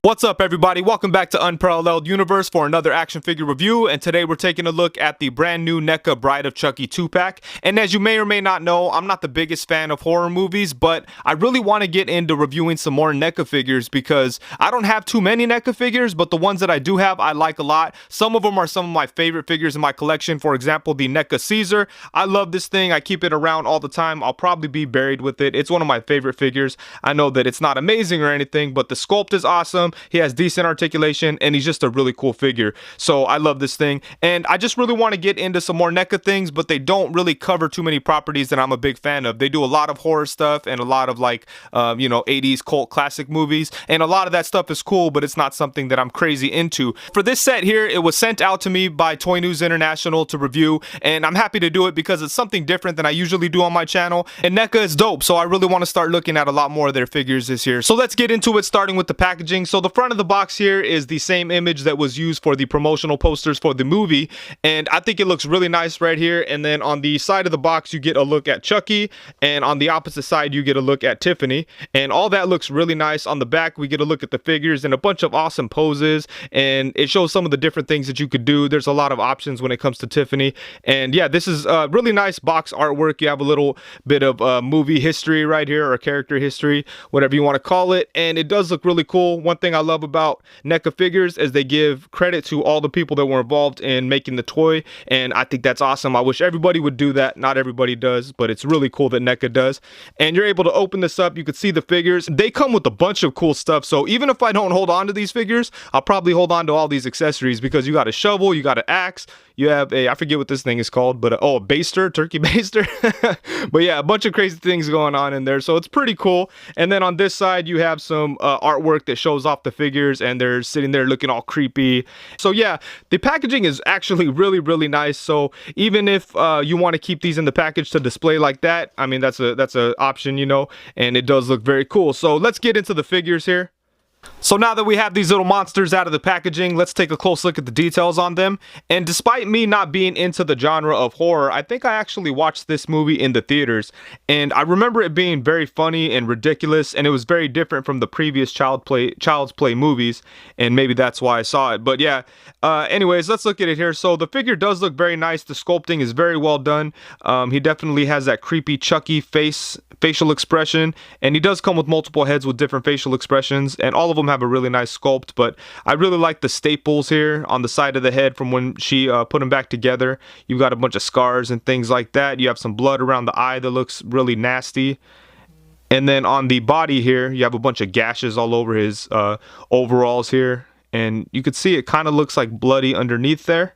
What's up, everybody? Welcome back to Unparalleled Universe for another action figure review, and today we're taking a look at the brand new Neca Bride of Chucky 2-pack. And as you may or may not know, I'm not the biggest fan of horror movies, but I really want to get into reviewing some more Neca figures because I don't have too many Neca figures, but the ones that I do have, I like a lot. Some of them are some of my favorite figures in my collection. For example, the Neca Caesar. I love this thing. I keep it around all the time. I'll probably be buried with it. It's one of my favorite figures. I know that it's not amazing or anything, but the sculpt is awesome. He has decent articulation and he's just a really cool figure. So I love this thing, and I just really want to get into some more Neca things, but they don't really cover too many properties that I'm a big fan of. They do a lot of horror stuff and a lot of 80s cult classic movies, and a lot of that stuff is cool, but it's not something that I'm crazy into. For this set here, it was sent out to me by Toy News International to review, and I'm happy to do it because it's something different than I usually do on my channel, and Neca is dope, so I really want to start looking at a lot more of their figures this year. So let's get into it, starting with the packaging. So the front of the box here is the same image that was used for the promotional posters for the movie, and I think it looks really nice right here. And then on the side of the box you get a look at Chucky, and on the opposite side you get a look at Tiffany, and all that looks really nice. On the back we get a look at the figures and a bunch of awesome poses, and it shows some of the different things that you could do. There's a lot of options when it comes to Tiffany, and yeah, this is really nice box artwork. You have a little bit of movie history right here, or character history, whatever you want to call it, and it does look really cool. One thing I love about Neca figures is they give credit to all the people that were involved in making the toy, and I think that's awesome. I wish everybody would do that. Not everybody does, but it's really cool that Neca does. And you're able to open this up. You can see the figures. They come with a bunch of cool stuff, so even if I don't hold on to these figures, I'll probably hold on to all these accessories, because you got a shovel, you got an axe, you have a, I forget what this thing is called, but a baster, turkey baster. But yeah, a bunch of crazy things going on in there, so it's pretty cool. And then on this side you have some artwork that shows off the figures, and they're sitting there looking all creepy. So yeah, the packaging is actually really nice. So even if you want to keep these in the package to display like that, I mean, that's a option, you know, and it does look very cool. So let's get into the figures here. So now that we have these little monsters out of the packaging, let's take a close look at the details on them. And despite me not being into the genre of horror, I think I actually watched this movie in the theaters, and I remember it being very funny and ridiculous, and it was very different from the previous Child's Play movies, and maybe that's why I saw it. But yeah, anyways, let's look at it here. So the figure does look very nice. The sculpting is very well done. He definitely has that creepy Chucky facial expression, and he does come with multiple heads with different facial expressions, and all of them have a really nice sculpt. But I really like the staples here on the side of the head from when she put them back together. You've got a bunch of scars and things like that. You have some blood around the eye that looks really nasty, and then on the body here you have a bunch of gashes all over his overalls here, and you could see it kind of looks like bloody underneath there.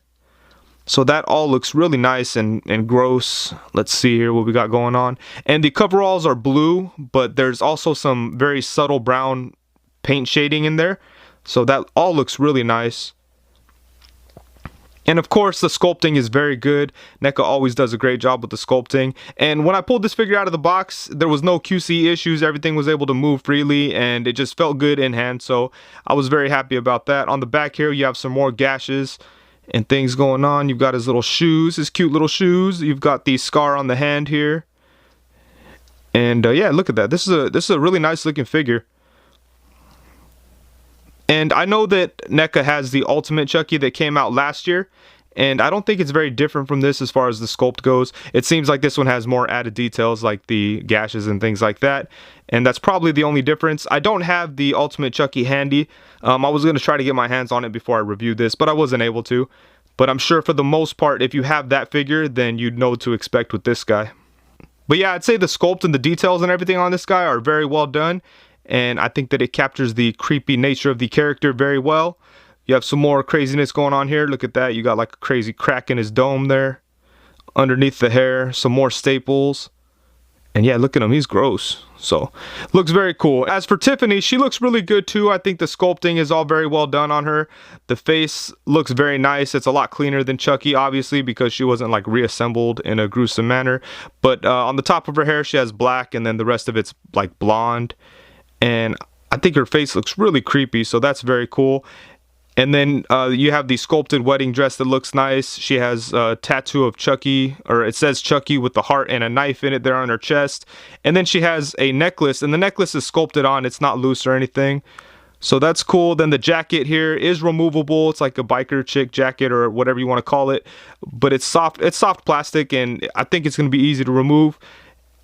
So that all looks really nice and gross. Let's see here what we got going on. And the coveralls are blue, but there's also some very subtle brown paint shading in there. So that all looks really nice. And of course the sculpting is very good. Neca always does a great job with the sculpting. And when I pulled this figure out of the box, there was no QC issues. Everything was able to move freely, and it just felt good in hand. So I was very happy about that. On the back here you have some more gashes and things going on. You've got his little shoes, his cute little shoes. You've got the scar on the hand here, and yeah, look at that. This is a really nice looking figure. And I know that Neca has the Ultimate Chucky that came out last year, and I don't think it's very different from this as far as the sculpt goes. It seems like this one has more added details, like the gashes and things like that, and that's probably the only difference. I don't have the Ultimate Chucky handy. I was going to try to get my hands on it before I review this, but I wasn't able to. But I'm sure for the most part, if you have that figure, then you'd know what to expect with this guy. But yeah, I'd say the sculpt and the details and everything on this guy are very well done, and I think that it captures the creepy nature of the character very well. You have some more craziness going on here. Look at that. You got like a crazy crack in his dome there. Underneath the hair, some more staples. And yeah, look at him. He's gross. So, looks very cool. As for Tiffany, she looks really good too. I think the sculpting is all very well done on her. The face looks very nice. It's a lot cleaner than Chucky, obviously, because she wasn't like reassembled in a gruesome manner. But on the top of her hair, she has black, and then the rest of it's like blonde. And I think her face looks really creepy, so that's very cool. And then you have the sculpted wedding dress that looks nice. She has a tattoo of Chucky, or it says Chucky with the heart and a knife in it there on her chest. And then she has a necklace, and the necklace is sculpted on. It's not loose or anything. So that's cool. Then the jacket here is removable. It's like a biker chick jacket or whatever you want to call it. But it's soft plastic, and I think it's going to be easy to remove.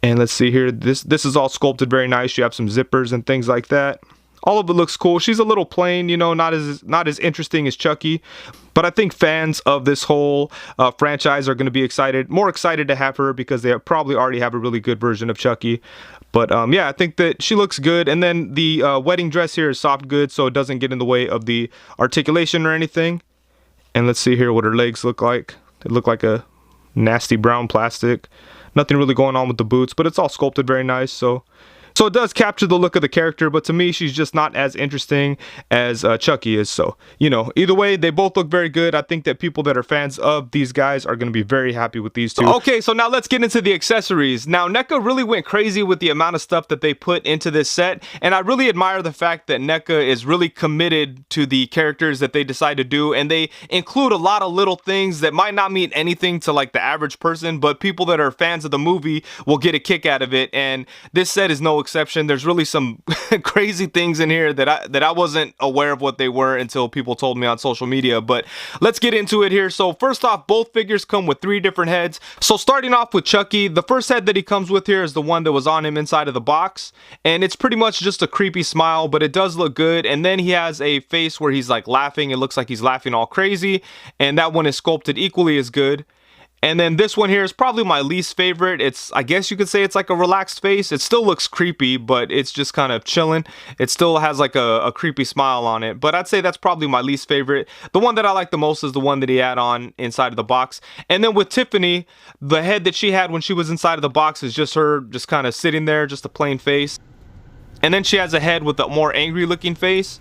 And let's see here. This is all sculpted very nice. You have some zippers and things like that. All of it looks cool. She's a little plain, you know, not as interesting as Chucky. But I think fans of this whole franchise are going to be more excited to have her, because they probably already have a really good version of Chucky. But yeah, I think that she looks good. And then the wedding dress here is soft goods, so it doesn't get in the way of the articulation or anything. And let's see here what her legs look like. They look like a nasty brown plastic. Nothing really going on with the boots, but it's all sculpted very nice. So it does capture the look of the character, but to me, she's just not as interesting as Chucky is. So, you know, either way, they both look very good. I think that people that are fans of these guys are going to be very happy with these two. Okay, so now let's get into the accessories. Now, Neca really went crazy with the amount of stuff that they put into this set, and I really admire the fact that Neca is really committed to the characters that they decide to do, and they include a lot of little things that might not mean anything to like the average person, but people that are fans of the movie will get a kick out of it, and this set is no exception. There's really some crazy things in here that I wasn't aware of what they were until people told me on social media. But let's get into it here. So first off, both figures come with 3 different heads. So starting off with Chucky, the first head that he comes with here is the one that was on him inside of the box, and it's pretty much just a creepy smile, but it does look good. And then he has a face where he's like laughing. It looks like he's laughing all crazy, and that one is sculpted equally as good. And then this one here is probably my least favorite. I guess you could say it's like a relaxed face. It still looks creepy, but it's just kind of chilling. It still has like a creepy smile on it, but I'd say that's probably my least favorite. The one that I like the most is the one that he had on inside of the box. And then with Tiffany, the head that she had when she was inside of the box is just her just kind of sitting there, just a plain face. And then she has a head with a more angry looking face.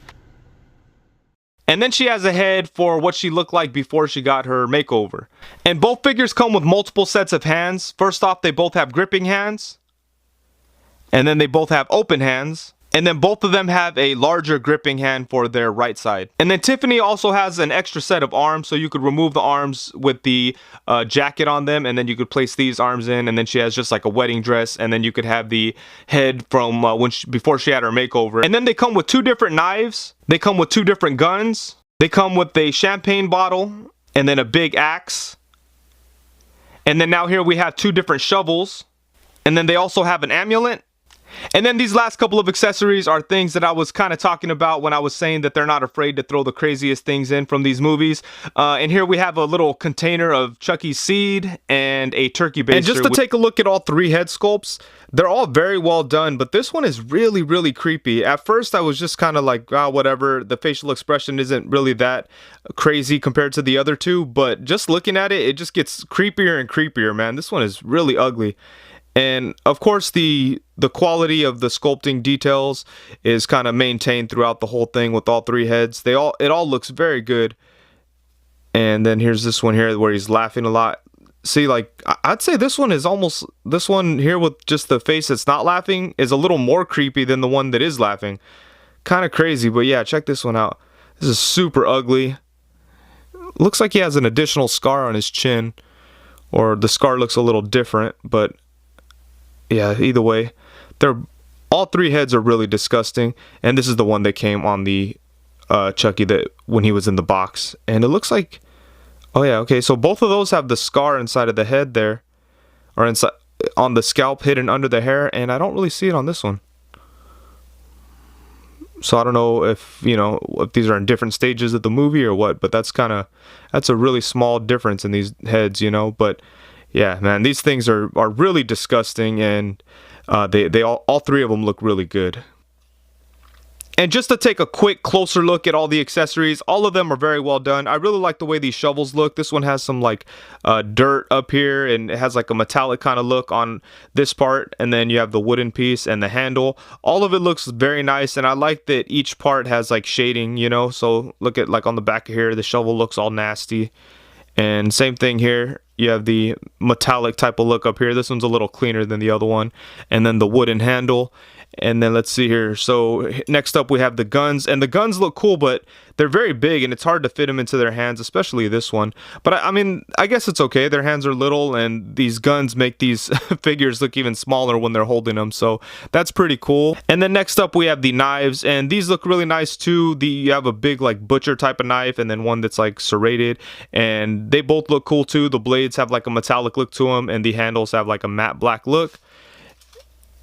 And then she has a head for what she looked like before she got her makeover. And both figures come with multiple sets of hands. First off, they both have gripping hands. And then they both have open hands. And then both of them have a larger gripping hand for their right side. And then Tiffany also has an extra set of arms, so you could remove the arms with the jacket on them, and then you could place these arms in. And then she has just like a wedding dress, and then you could have the head from before she had her makeover. And then they come with 2 different knives. They come with 2 different guns. They come with a champagne bottle and then a big axe. And then now here we have 2 different shovels. And then they also have an amulet. And then these last couple of accessories are things that I was kind of talking about when I was saying that they're not afraid to throw the craziest things in from these movies. And here we have a little container of Chucky's seed and a turkey baster. And just to take a look at all 3 head sculpts, they're all very well done, but this one is really, really creepy. At first, I was just kind of like, oh, whatever. The facial expression isn't really that crazy compared to the other 2, but just looking at it, it just gets creepier and creepier, man. This one is really ugly. And of course, the quality of the sculpting details is kind of maintained throughout the whole thing with all 3 heads. It all looks very good. And then here's this one here where he's laughing a lot. See, like, I'd say this one here with just the face that's not laughing is a little more creepy than the one that is laughing. Kind of crazy, but yeah, check this one out. This is super ugly. Looks like he has an additional scar on his chin, or the scar looks a little different, but yeah, either way, all 3 heads are really disgusting, and this is the one that came on the Chucky that when he was in the box, and it looks like, oh yeah, okay, so both of those have the scar inside of the head there, or inside on the scalp hidden under the hair, and I don't really see it on this one. So I don't know if, you know, if these are in different stages of the movie or what, but that's a really small difference in these heads, you know. But yeah, man, these things are really disgusting, and they all 3 of them look really good. And just to take a quick closer look at all the accessories, all of them are very well done. I really like the way these shovels look. This one has some like dirt up here, and it has like a metallic kind of look on this part, and then you have the wooden piece and the handle. All of it looks very nice, and I like that each part has like shading, you know. So look at like on the back of here, the shovel looks all nasty. And same thing here, you have the metallic type of look up here. This one's a little cleaner than the other one. And then the wooden handle. And then let's see here. So next up we have the guns, and the guns look cool, but they're very big and it's hard to fit them into their hands, especially this one. But I mean, I guess it's okay. Their hands are little, and these guns make these figures look even smaller when they're holding them. So that's pretty cool. And then next up we have the knives, and these look really nice too. You have a big like butcher type of knife, and then one that's like serrated, and they both look cool too. The blades have like a metallic look to them, and the handles have like a matte black look.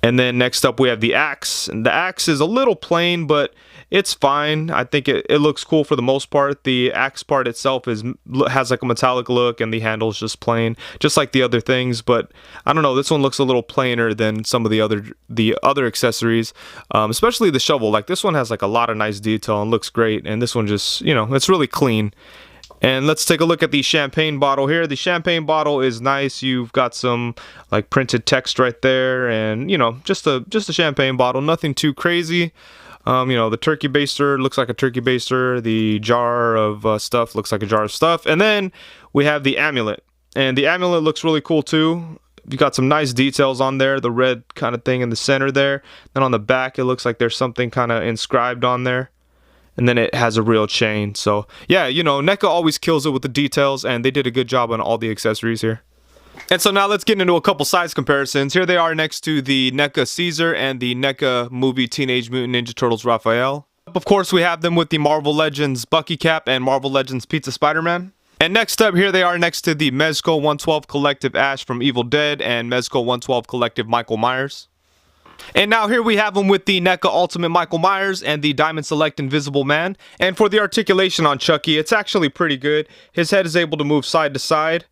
And then next up we have the axe, and the axe is a little plain, but it's fine. I think it looks cool for the most part. The axe part itself has like a metallic look, and the handle's just plain, just like the other things. But I don't know, this one looks a little plainer than some of the other accessories, especially the shovel. Like this one has like a lot of nice detail and looks great, and this one just, you know, it's really clean. And let's take a look at the champagne bottle here. The champagne bottle is nice. You've got some like printed text right there, and you know, just a champagne bottle, nothing too crazy. You know, the turkey baster looks like a turkey baster. The jar of stuff looks like a jar of stuff. And then we have the amulet, and the amulet looks really cool too. You got some nice details on there, the red kind of thing in the center there. Then on the back, it looks like there's something kind of inscribed on there. And then it has a real chain. So yeah, you know, Neca always kills it with the details, and they did a good job on all the accessories here. And so now let's get into a couple size comparisons. Here they are next to the Neca Caesar and the Neca movie Teenage Mutant Ninja Turtles Raphael. Of course, we have them with the Marvel Legends Bucky Cap and Marvel Legends Pizza Spider-Man. And next up, here they are next to the Mezco 112 Collective Ash from Evil Dead and Mezco 112 Collective Michael Myers. And now here we have them with the Neca Ultimate Michael Myers and the Diamond Select Invisible Man. And for the articulation on Chucky, it's actually pretty good. His head is able to move side to side,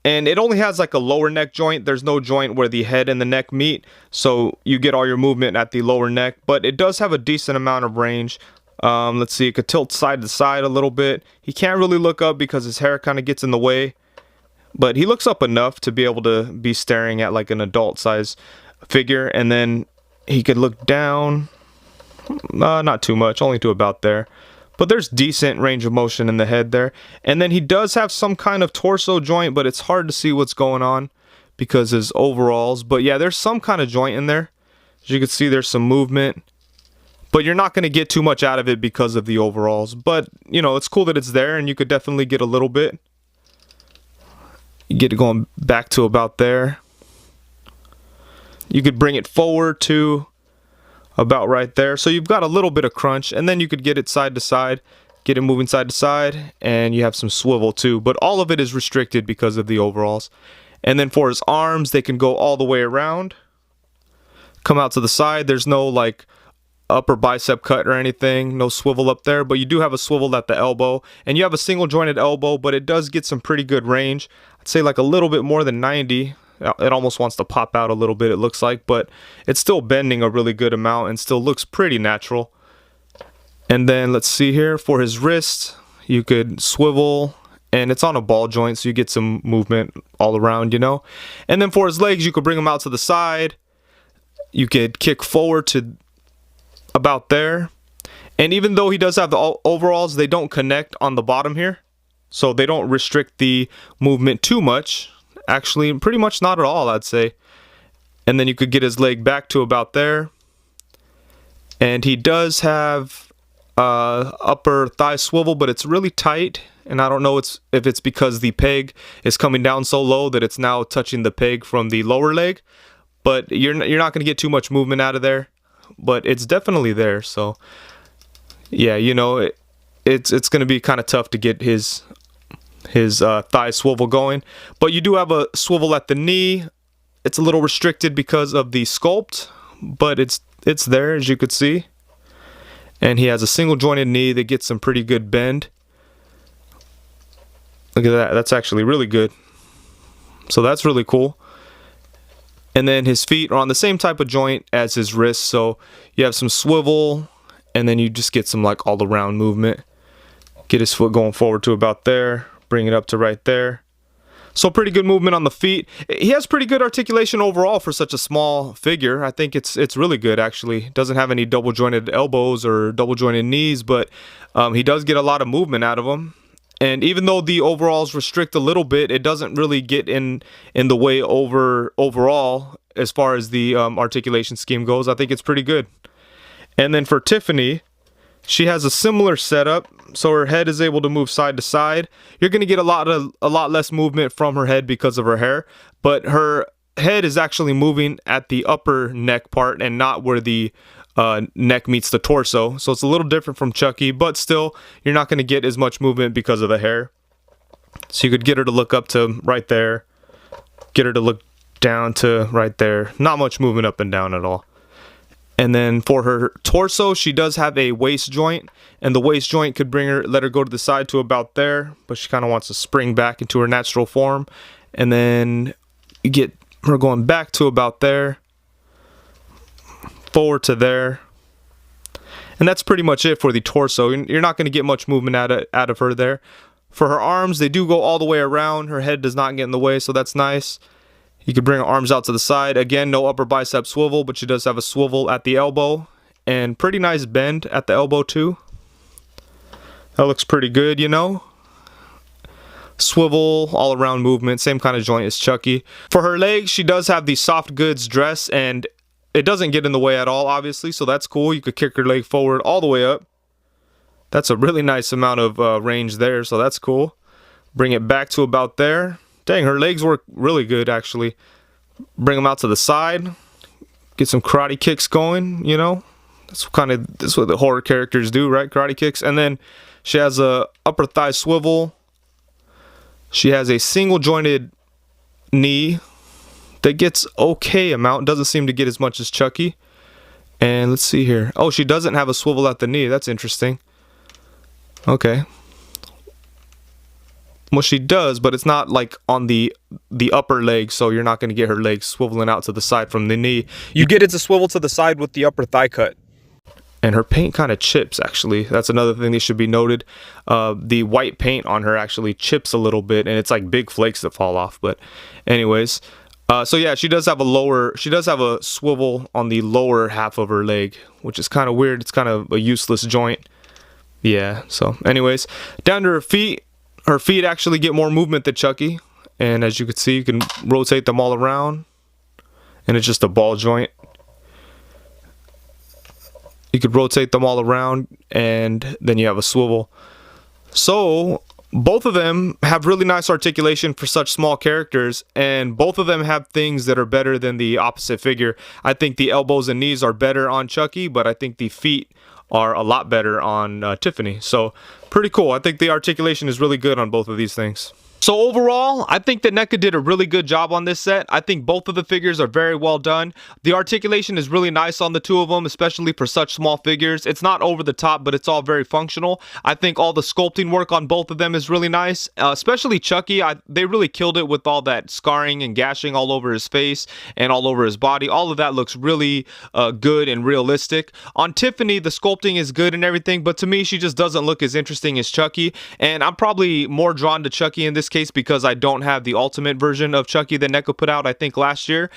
and it only has like a lower neck joint. There's no joint where the head and the neck meet, so you get all your movement at the lower neck, but it does have a decent amount of range. Let's see, it could tilt side to side a little bit. He can't really look up because his hair kind of gets in the way, but he looks up enough to be able to be staring at like an adult size figure. And then he could look down, not too much, only to about there, but there's decent range of motion in the head there. And then he does have some kind of torso joint, but it's hard to see what's going on because his overalls. But yeah, there's some kind of joint in there. As you can see, there's some movement, but you're not going to get too much out of it because of the overalls. But you know, it's cool that it's there, and you could definitely get a little bit. You get it going back to about there. You could bring it forward to about right there. So you've got a little bit of crunch, and then you could get it side to side, get it moving side to side, and you have some swivel too. But all of it is restricted because of the overalls. And then for his arms, they can go all the way around, come out to the side. There's no like upper bicep cut or anything, no swivel up there, but you do have a swivel at the elbow, and you have a single jointed elbow, but it does get some pretty good range. I'd say like a little bit more than 90. It almost wants to pop out a little bit, it looks like, but it's still bending a really good amount and still looks pretty natural. And then let's see here, for his wrist, you could swivel, and it's on a ball joint, so you get some movement all around, you know. And then for his legs, you could bring them out to the side. You could kick forward to about there. And even though he does have the overalls, they don't connect on the bottom here, so they don't restrict the movement too much. Actually, pretty much not at all, I'd say. And then you could get his leg back to about there. And he does have upper thigh swivel, but it's really tight. And I don't know if it's because the peg is coming down so low that it's now touching the peg from the lower leg. But you're not going to get too much movement out of there. But it's definitely there. So yeah, you know, it's going to be kind of tough to get his thigh swivel going, but you do have a swivel at the knee. It's a little restricted because of the sculpt, but it's there, as you could see. And he has a single jointed knee that gets some pretty good bend. Look at that, that's actually really good. So that's really cool. And then his feet are on the same type of joint as his wrists, so you have some swivel, and then you just get some like all around movement. Get his foot going forward to about there, bring it up to right there. So pretty good movement on the feet. He has pretty good articulation overall for such a small figure. I think it's really good, actually. Doesn't have any double jointed elbows or double jointed knees, but he does get a lot of movement out of them. And even though the overalls restrict a little bit, it doesn't really get in the way overall. as far as the articulation scheme goes. I think it's pretty good. And then for Tiffany, she has a similar setup, so her head is able to move side to side. You're going to get a lot less movement from her head because of her hair, but her head is actually moving at the upper neck part and not where the neck meets the torso. So it's a little different from Chucky, but still, you're not going to get as much movement because of the hair. So you could get her to look up to right there, get her to look down to right there. Not much movement up and down at all. And then for her torso, she does have a waist joint, and the waist joint could let her go to the side to about there, but she kind of wants to spring back into her natural form. And then you get her going back to about there, forward to there. And that's pretty much it for the torso. You're not going to get much movement out of her there. For her arms, they do go all the way around. Her head does not get in the way, so that's nice. You could bring her arms out to the side. Again, no upper bicep swivel, but she does have a swivel at the elbow. And pretty nice bend at the elbow too. That looks pretty good, you know. Swivel, all around movement, same kind of joint as Chucky. For her legs, she does have the soft goods dress, and it doesn't get in the way at all, obviously, so that's cool. You could kick her leg forward all the way up. That's a really nice amount of range there, so that's cool. Bring it back to about there. Dang, her legs work really good, actually. Bring them out to the side. Get some karate kicks going, you know. That's what the horror characters do, right? Karate kicks. And then she has a upper thigh swivel. She has a single jointed knee that gets okay amount. Doesn't seem to get as much as Chucky. And let's see here. Oh, she doesn't have a swivel at the knee. That's interesting. Okay. Well, she does, but it's not like on the upper leg, so you're not going to get her legs swiveling out to the side from the knee. You get it to swivel to the side with the upper thigh cut. And her paint kind of chips, actually. That's another thing that should be noted. The white paint on her actually chips a little bit, and it's like big flakes that fall off. But anyways, so yeah, she does have a swivel on the lower half of her leg, which is kind of weird. It's kind of a useless joint. Yeah, so anyways, down to her feet. Her feet actually get more movement than Chucky, and as you can see, you can rotate them all around, and it's just a ball joint. You could rotate them all around, and then you have a swivel. So both of them have really nice articulation for such small characters, and both of them have things that are better than the opposite figure. I think the elbows and knees are better on Chucky, but I think the feet are a lot better on Tiffany. So pretty cool. I think the articulation is really good on both of these things. So overall, I think that Neca did a really good job on this set. I think both of the figures are very well done. The articulation is really nice on the two of them, especially for such small figures. It's not over the top, but it's all very functional. I think all the sculpting work on both of them is really nice, especially Chucky. They really killed it with all that scarring and gashing all over his face and all over his body. All of that looks really good and realistic. On Tiffany, the sculpting is good and everything, but to me, she just doesn't look as interesting as Chucky, and I'm probably more drawn to Chucky in this case because I don't have the ultimate version of Chucky that Neca put out, I think, last year.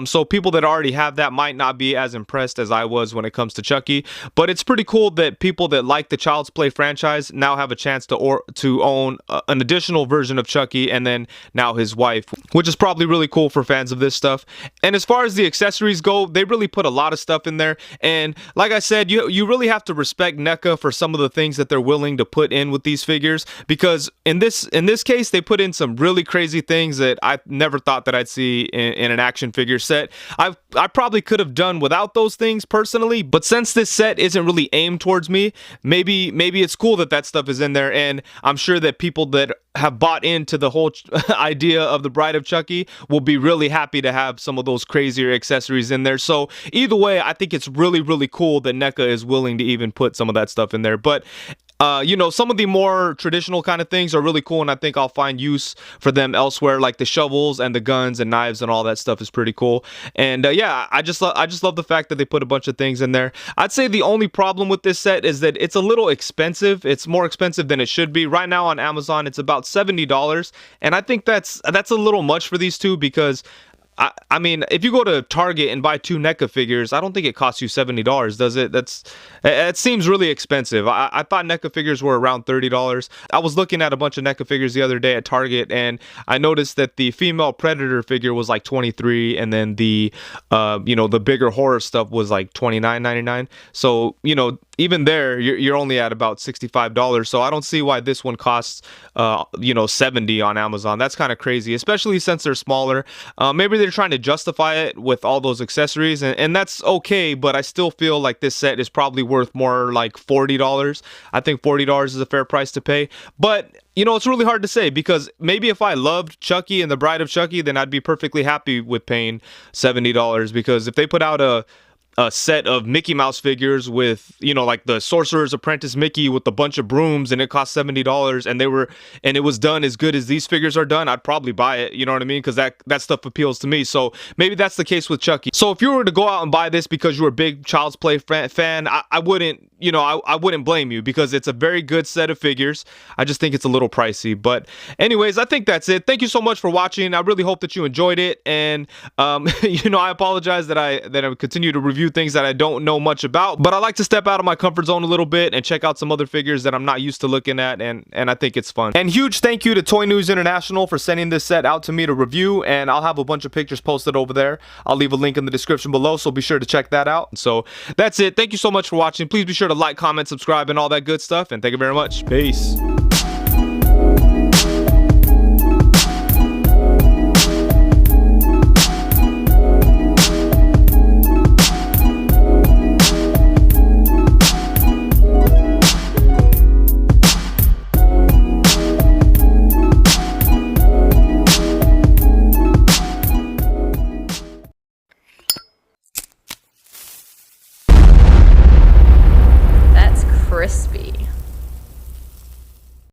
So people that already have that might not be as impressed as I was when it comes to Chucky. But it's pretty cool that people that like the Child's Play franchise now have a chance to own an additional version of Chucky, and then now his wife, which is probably really cool for fans of this stuff. And as far as the accessories go, they really put a lot of stuff in there. And like I said, you really have to respect Neca for some of the things that they're willing to put in with these figures, because in this case, they put in some really crazy things that I never thought that I'd see in an action figure set. I probably could have done without those things personally, but since this set isn't really aimed towards me, maybe it's cool that that stuff is in there, and I'm sure that people that have bought into the whole idea of the Bride of Chucky will be really happy to have some of those crazier accessories in there. So either way, I think it's really, really cool that Neca is willing to even put some of that stuff in there. But you know, some of the more traditional kind of things are really cool, and I think I'll find use for them elsewhere, like the shovels and the guns and knives and all that stuff is pretty cool. And yeah, I just love the fact that they put a bunch of things in there. I'd say the only problem with this set is that it's a little expensive. It's more expensive than it should be. Right now on Amazon, it's about $70, and I think that's a little much for these two, because I mean, if you go to Target and buy 2 NECA figures, I don't think it costs you $70, does it? It seems really expensive. I thought NECA figures were around $30. I was looking at a bunch of NECA figures the other day at Target, and I noticed that the female Predator figure was like $23, and then the the bigger horror stuff was like $29.99. So, even there, you're only at about $65. So I don't see why this one costs, $70 on Amazon. That's kind of crazy, especially since they're smaller. Maybe they're trying to justify it with all those accessories, and that's okay, but I still feel like this set is probably worth more like $40. I think $40 is a fair price to pay. But it's really hard to say, because maybe if I loved Chucky and the Bride of Chucky, then I'd be perfectly happy with paying $70, because if they put out a set of Mickey Mouse figures with, like the Sorcerer's Apprentice Mickey with a bunch of brooms, and it cost $70, and it was done as good as these figures are done, I'd probably buy it. You know what I mean? Because that stuff appeals to me. So maybe that's the case with Chucky. So if you were to go out and buy this because you're a big Child's Play fan, I wouldn't, I wouldn't blame you, because it's a very good set of figures. I just think it's a little pricey. But anyways, I think that's it. Thank you so much for watching. I really hope that you enjoyed it. And I apologize that I continue to review things that I don't know much about, but I like to step out of my comfort zone a little bit and check out some other figures that I'm not used to looking at, and I think it's fun. And huge thank you to Toy News International for sending this set out to me to review, and I'll have a bunch of pictures posted over there. I'll leave a link in the description below, so be sure to check that out. So that's it. Thank you so much for watching. Please be sure to like, comment, subscribe, and all that good stuff, and thank you very much. Peace.